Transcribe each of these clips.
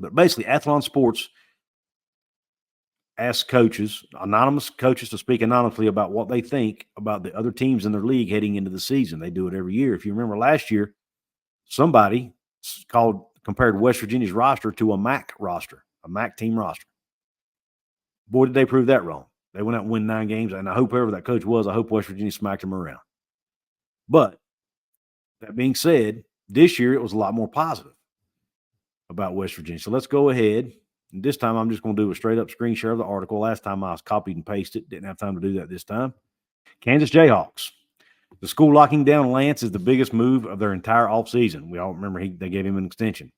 But basically, Athlon Sports asks coaches, anonymous coaches, to speak anonymously about what they think about the other teams in their league heading into the season. They do it every year. If you remember last year, somebody compared West Virginia's roster to a MAC roster, a MAC team roster. Boy, did they prove that wrong. They went out and win 9 games, and I hope whoever that coach was, I hope West Virginia smacked them around. But that being said, this year it was a lot more positive about West Virginia. So let's go ahead. And this time I'm just going to do a straight-up screen share of the article. Last time I was copied and pasted. Didn't have time to do that this time. Kansas Jayhawks. The school locking down Lance is the biggest move of their entire offseason. We all remember they gave him an extension.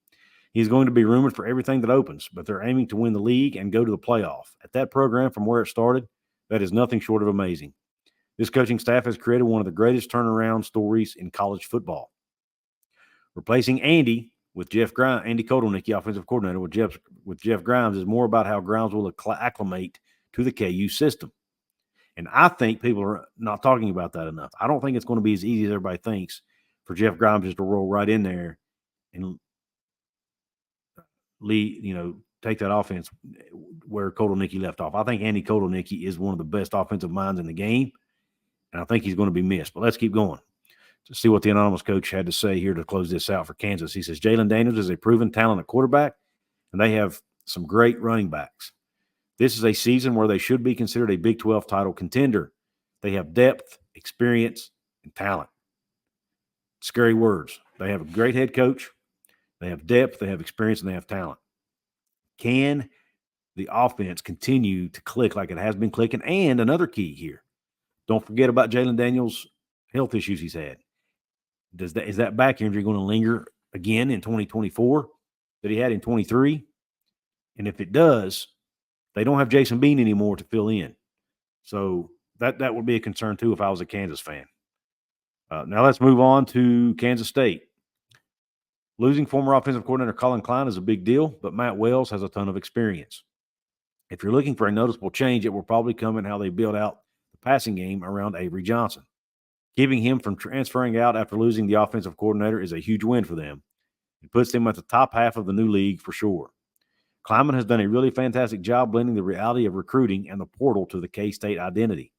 He's going to be rumored for everything that opens, but they're aiming to win the league and go to the playoff. At that program, from where it started, that is nothing short of amazing. This coaching staff has created one of the greatest turnaround stories in college football. Replacing Andy with Jeff Grimes, Andy Kotelnicki, offensive coordinator, with Jeff Grimes, is more about how Grimes will acclimate to the KU system. And I think people are not talking about that enough. I don't think it's going to be as easy as everybody thinks for Jeff Grimes just to roll right in there and take that offense where Kotelnicki left off. I think Andy Kotelnicki is one of the best offensive minds in the game, and I think he's going to be missed. But let's keep going to see what the anonymous coach had to say here to close this out for Kansas. He says, Jalen Daniels is a proven talent at quarterback, and they have some great running backs. This is a season where they should be considered a Big 12 title contender. They have depth, experience, and talent. Scary words. They have a great head coach. They have depth, they have experience, and they have talent. Can the offense continue to click like it has been clicking? And another key here, don't forget about Jalen Daniels' health issues he's had. Is that back injury going to linger again in 2024 that he had in 23? And if it does, they don't have Jason Bean anymore to fill in. So that would be a concern too if I was a Kansas fan. Now let's move on to Kansas State. Losing former offensive coordinator Colin Klein is a big deal, but Matt Wells has a ton of experience. If you're looking for a noticeable change, it will probably come in how they build out the passing game around Avery Johnson. Keeping him from transferring out after losing the offensive coordinator is a huge win for them. It puts them at the top half of the new league for sure. Kleiman has done a really fantastic job blending the reality of recruiting and the portal to the K-State identity.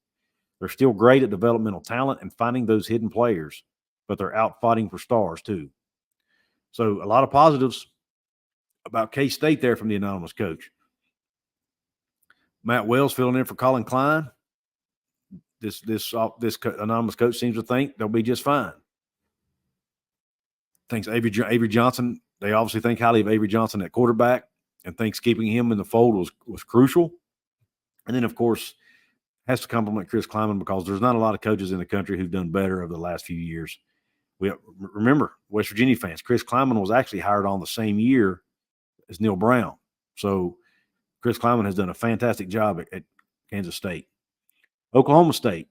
They're still great at developmental talent and finding those hidden players, but they're out fighting for stars too. So a lot of positives about K-State there from the anonymous coach. Matt Wells filling in for Colin Klein. This anonymous coach seems to think they'll be just fine. Thinks Avery Johnson, they obviously think highly of Avery Johnson at quarterback and thinks keeping him in the fold was crucial. And then, of course, has to compliment Chris Kleiman because there's not a lot of coaches in the country who've done better over the last few years. We remember, West Virginia fans, Chris Kleiman was actually hired on the same year as Neil Brown. So Chris Kleiman has done a fantastic job at Kansas State. Oklahoma State.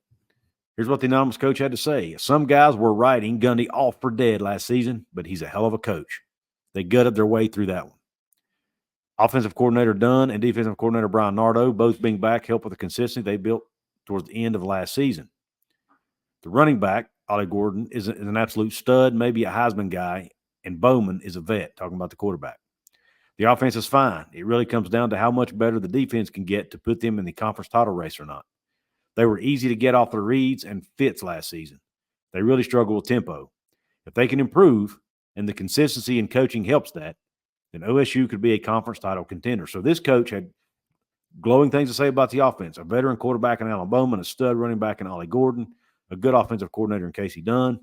Here's what the anonymous coach had to say. Some guys were writing Gundy off for dead last season, but he's a hell of a coach. They gutted their way through that one. Offensive coordinator Dunn and defensive coordinator Brian Nardo, both being back, help with the consistency they built towards the end of last season. The running back, Ollie Gordon, is an absolute stud, maybe a Heisman guy, and Bowman is a vet, talking about the quarterback. The offense is fine. It really comes down to how much better the defense can get to put them in the conference title race or not. They were easy to get off their reads and fits last season. They really struggle with tempo. If they can improve, and the consistency in coaching helps that, then OSU could be a conference title contender. So this coach had glowing things to say about the offense. A veteran quarterback in Alan Bowman, a stud running back in Ollie Gordon, a good offensive coordinator in Casey Dunn.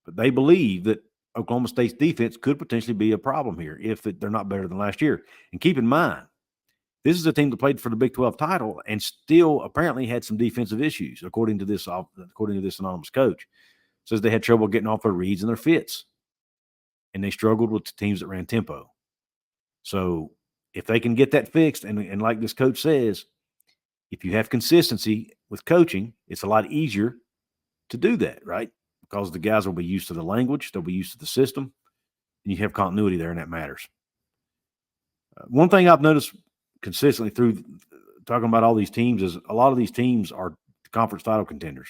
But they believe that Oklahoma State's defense could potentially be a problem here if they're not better than last year. And keep in mind, this is a team that played for the Big 12 title and still apparently had some defensive issues, according to this anonymous coach. Says they had trouble getting off their reads and their fits. And they struggled with the teams that ran tempo. So if they can get that fixed, and like this coach says, if you have consistency with coaching, it's a lot easier to do that, right? Because the guys will be used to the language, they'll be used to the system, and you have continuity there, and that matters. One thing I've noticed consistently through talking about all these teams is a lot of these teams are conference title contenders.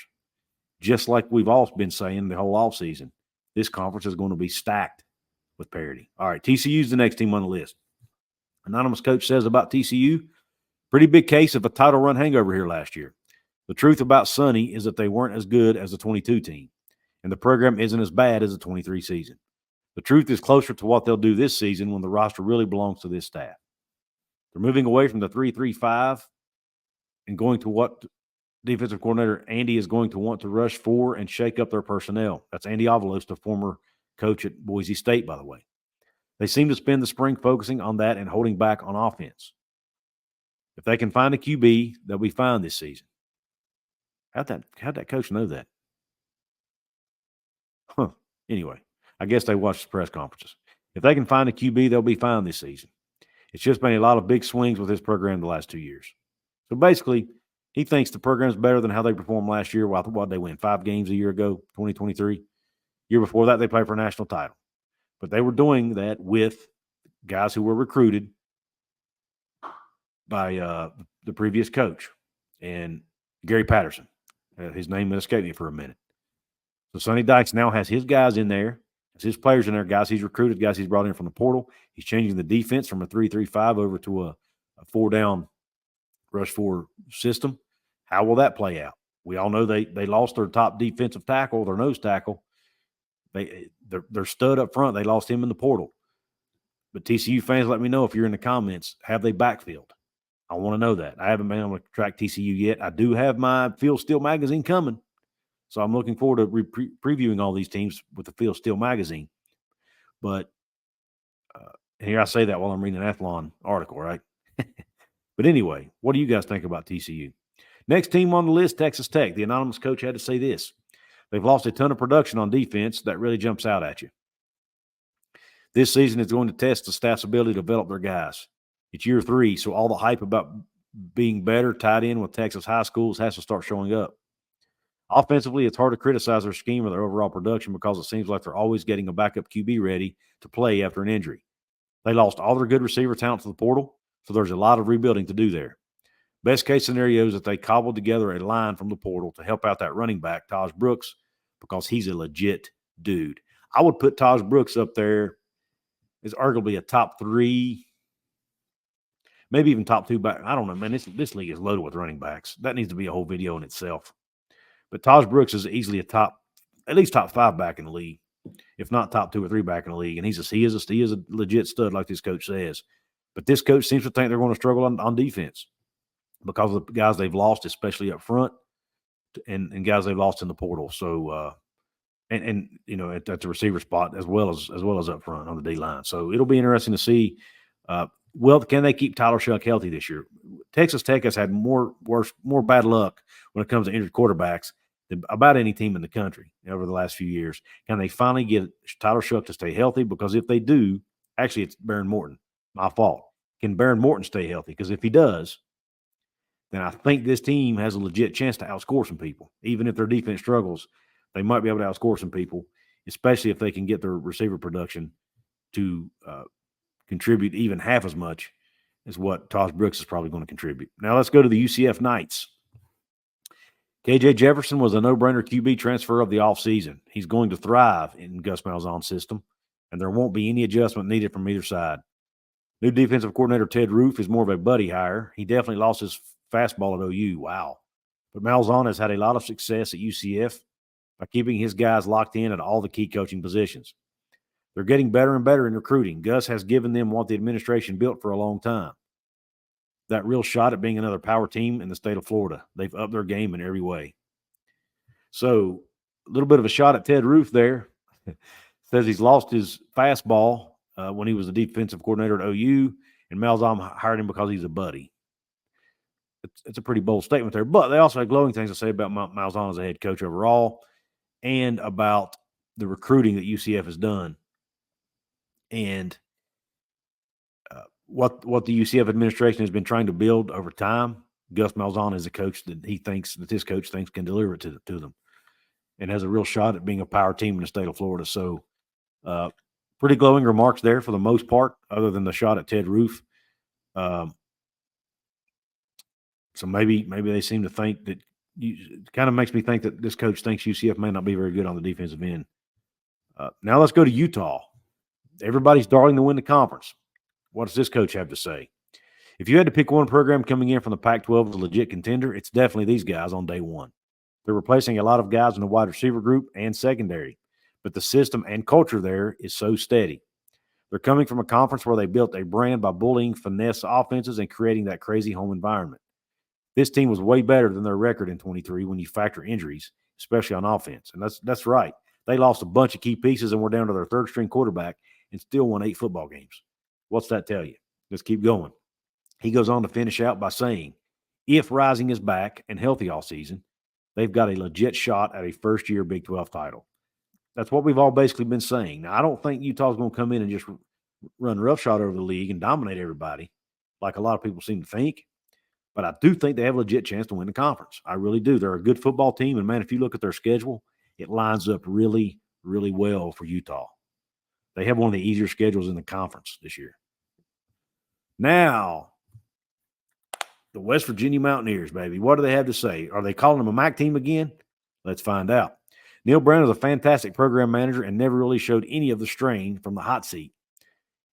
Just like we've all been saying the whole offseason, this conference is going to be stacked with parity. All right, TCU's the next team on the list. Anonymous coach says about TCU, pretty big case of a title run hangover here last year. The truth about Sonny is that they weren't as good as the 22 team, and the program isn't as bad as the 23 season. The truth is closer to what they'll do this season when the roster really belongs to this staff. They're moving away from the 3-3-5 and going to what defensive coordinator Andy is going to want to rush for and shake up their personnel. That's Andy Avalos, the former coach at Boise State, by the way. They seem to spend the spring focusing on that and holding back on offense. If they can find a QB, they'll be fine this season. How'd that coach know that? Huh. Anyway, I guess they watched the press conferences. If they can find a QB, they'll be fine this season. It's just been a lot of big swings with this program the last 2 years. So basically, he thinks the program's better than how they performed last year. What they win 5 games a year ago, 2023. Year before that, they played for a national title. But they were doing that with guys who were recruited by the previous coach and Gary Patterson. His name escaped me for a minute. So Sonny Dykes now has his guys in there, has his players in there, guys he's recruited, guys he's brought in from the portal. He's changing the defense from a 3-3-5 over to a 4-down rush 4 system. How will that play out? We all know they lost their top defensive tackle, their nose tackle. Their stud up front, they lost him in the portal. But TCU fans, let me know if you're in the comments, have they backfilled? I want to know that. I haven't been able to track TCU yet. I do have my Field Steel magazine coming. So I'm looking forward to previewing all these teams with the Field Steel magazine. But and here I say that while I'm reading an Athlon article, right? But anyway, what do you guys think about TCU? Next team on the list, Texas Tech. The anonymous coach had to say this. They've lost a ton of production on defense that really jumps out at you. This season is going to test the staff's ability to develop their guys. It's year 3, so all the hype about being better tied in with Texas high schools has to start showing up. Offensively, it's hard to criticize their scheme or their overall production because it seems like they're always getting a backup QB ready to play after an injury. They lost all their good receiver talent to the portal, so there's a lot of rebuilding to do there. Best case scenario is that they cobbled together a line from the portal to help out that running back, Taj Brooks, because he's a legit dude. I would put Taj Brooks up there as arguably a top 3, maybe even top 2 back. I don't know, man. This league is loaded with running backs. That needs to be a whole video in itself. But Taj Brooks is easily at least top 5 back in the league, if not top 2 or 3 back in the league. And he is a legit stud, like this coach says. But this coach seems to think they're going to struggle on defense because of the guys they've lost, especially up front, and guys they've lost in the portal. So, and you know, at the receiver spot as well as up front on the D line. So it'll be interesting to see. Well, can they keep Tyler Shuck healthy this year? Texas Tech has had more bad luck when it comes to injured quarterbacks than about any team in the country over the last few years. Can they finally get Tyler Shuck to stay healthy? Because if they do, actually, it's Baron Morton. My fault. Can Baron Morton stay healthy? Because if he does, then I think this team has a legit chance to outscore some people. Even if their defense struggles, they might be able to outscore some people, especially if they can get their receiver production to contribute even half as much as what Taj Brooks is probably going to contribute. Now let's go to the UCF Knights. KJ Jefferson was a no-brainer QB transfer of the offseason. He's going to thrive in Gus Malzahn's system, and there won't be any adjustment needed from either side. New defensive coordinator Ted Roof is more of a buddy hire. He definitely lost his fastball at OU. Wow. But Malzahn has had a lot of success at UCF by keeping his guys locked in at all the key coaching positions. They're getting better and better in recruiting. Gus has given them what the administration built for a long time. That real shot at being another power team in the state of Florida. They've upped their game in every way. So a little bit of a shot at Ted Roof there. Says he's lost his fastball when he was the defensive coordinator at OU, and Malzahn hired him because he's a buddy. It's a pretty bold statement there. But they also have glowing things to say about Malzahn as a head coach overall and about the recruiting that UCF has done. And what the UCF administration has been trying to build over time, Gus Malzahn is a coach that this coach thinks can deliver it to them, and has a real shot at being a power team in the state of Florida. So, pretty glowing remarks there for the most part, other than the shot at Ted Roof. So maybe they seem to think that it kind of makes me think that this coach thinks UCF may not be very good on the defensive end. Now let's go to Utah. Everybody's darling to win the conference. What does this coach have to say? If you had to pick one program coming in from the Pac-12 as a legit contender, it's definitely these guys on day one. They're replacing a lot of guys in the wide receiver group and secondary, but the system and culture there is so steady. They're coming from a conference where they built a brand by bullying finesse offenses and creating that crazy home environment. This team was way better than their record in 23 when you factor injuries, especially on offense. And that's right. They lost a bunch of key pieces and were down to their third-string quarterback and still won 8 football games. What's that tell you? Let's keep going. He goes on to finish out by saying, if Rising is back and healthy all season, they've got a legit shot at a first-year Big 12 title. That's what we've all basically been saying. Now, I don't think Utah's going to come in and just run roughshod over the league and dominate everybody like a lot of people seem to think. But I do think they have a legit chance to win the conference. I really do. They're a good football team. And, man, if you look at their schedule, it lines up really, really well for Utah. They have one of the easier schedules in the conference this year. Now, the West Virginia Mountaineers, baby. What do they have to say? Are they calling them a MAC team again? Let's find out. Neil Brown is a fantastic program manager and never really showed any of the strain from the hot seat.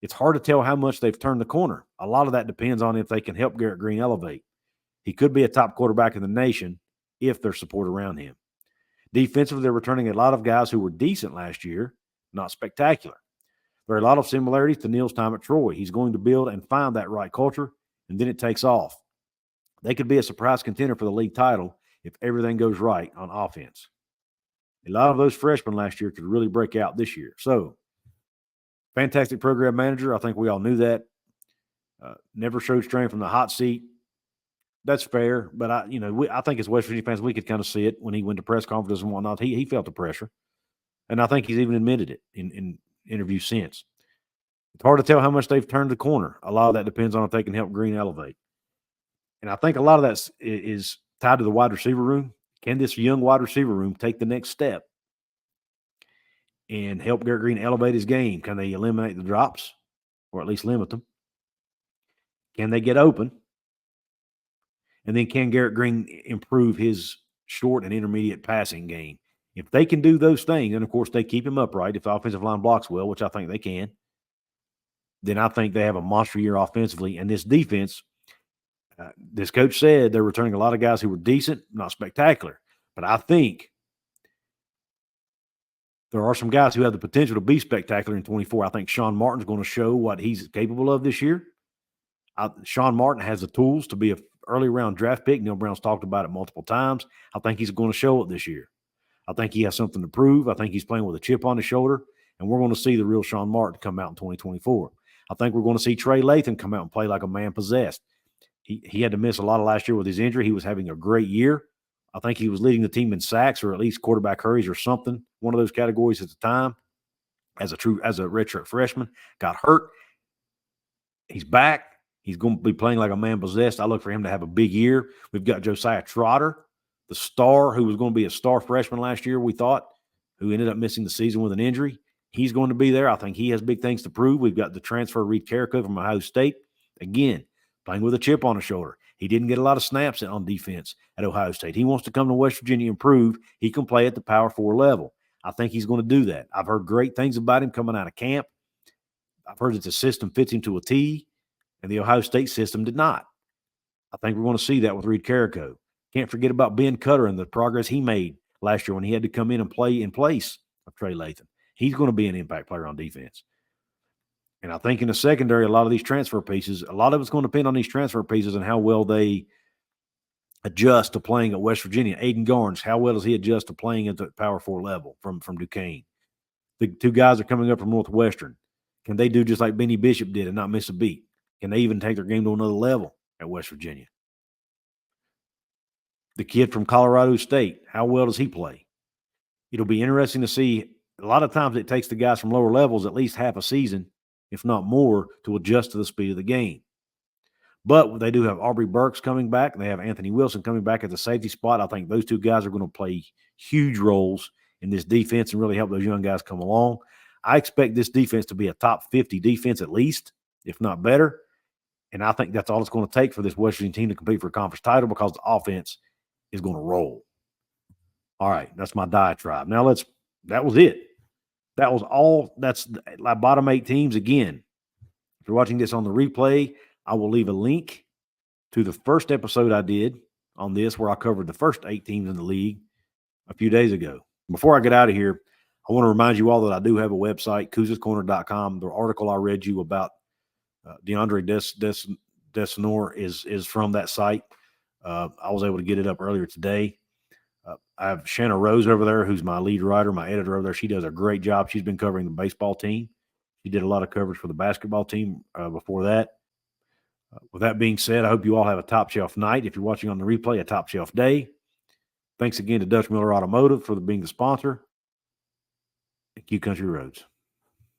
It's hard to tell how much they've turned the corner. A lot of that depends on if they can help Garrett Green elevate. He could be a top quarterback in the nation if there's support around him. Defensively, they're returning a lot of guys who were decent last year, not spectacular. There are a lot of similarities to Neil's time at Troy. He's going to build and find that right culture, and then it takes off. They could be a surprise contender for the league title if everything goes right on offense. A lot of those freshmen last year could really break out this year. So, fantastic program manager. I think we all knew that. Never showed strain from the hot seat. That's fair, but I think as West Virginia fans, we could kind of see it when he went to press conferences and whatnot. He felt the pressure, and I think he's even admitted it in interviews since. It's hard to tell how much they've turned the corner. A lot of that depends on if they can help Green elevate, and I think a lot of that is tied to the wide receiver room. Can this young wide receiver room take the next step and help Garrett Green elevate his game? Can they eliminate the drops or at least limit them? Can they get open? And then can Garrett Green improve his short and intermediate passing game? If they can do those things, and, of course, they keep him upright if the offensive line blocks well, which I think they can, then I think they have a monster year offensively. And this defense, this coach said they're returning a lot of guys who were decent, not spectacular. But I think there are some guys who have the potential to be spectacular in 24. I think Sean Martin's going to show what he's capable of this year. Sean Martin has the tools to be an early round draft pick. Neil Brown's talked about it multiple times. I think he's going to show it this year. I think he has something to prove. I think he's playing with a chip on his shoulder, and we're going to see the real Sean Martin come out in 2024. I think we're going to see Trey Lathan come out and play like a man possessed. He had to miss a lot of last year with his injury. He was having a great year. I think he was leading the team in sacks or at least quarterback hurries or something, one of those categories at the time as a redshirt freshman. Got hurt. He's back. He's going to be playing like a man possessed. I look for him to have a big year. We've got Josiah Trotter, the star who was going to be a star freshman last year, we thought, who ended up missing the season with an injury. He's going to be there. I think he has big things to prove. We've got the transfer Reed Carrico from Ohio State. Again, playing with a chip on his shoulder. He didn't get a lot of snaps on defense at Ohio State. He wants to come to West Virginia and prove he can play at the Power 4 level. I think he's going to do that. I've heard great things about him coming out of camp. I've heard that the system fits him to a T, and the Ohio State system did not. I think we're going to see that with Reed Carrico. Can't forget about Ben Cutter and the progress he made last year when he had to come in and play in place of Trey Lathan. He's going to be an impact player on defense. And I think in the secondary, a lot of these transfer pieces, a lot of it's going to depend on these transfer pieces and how well they adjust to playing at West Virginia. Aiden Garnes, how well does he adjust to playing at the Power 4 level from Duquesne? The two guys are coming up from Northwestern. Can they do just like Benny Bishop did and not miss a beat? Can they even take their game to another level at West Virginia? The kid from Colorado State, how well does he play? It'll be interesting to see. A lot of times it takes the guys from lower levels at least half a season, if not more, to adjust to the speed of the game. But they do have Aubrey Burks coming back. They have Anthony Wilson coming back at the safety spot. I think those two guys are going to play huge roles in this defense and really help those young guys come along. I expect this defense to be a top 50 defense at least, if not better. And I think that's all it's going to take for this West Virginia team to compete for a conference title because the offense is going to roll. All right, that's my diatribe. Now that was it. That was all. That's like bottom 8 teams. Again, if you're watching this on the replay, I will leave a link to the first episode I did on this where I covered the first 8 teams in the league a few days ago. Before I get out of here, I want to remind you all that I do have a website, couzescorner.com. The article I read you about DeAndre Desenor is from that site. I was able to get it up earlier today. I have Shanna Rose over there, who's my lead writer, my editor over there. She does a great job. She's been covering the baseball team. She did a lot of coverage for the basketball team before that. With that being said, I hope you all have a top shelf night. If you're watching on the replay, a top shelf day. Thanks again to Dutch Miller Automotive for being the sponsor. Q Country Roads.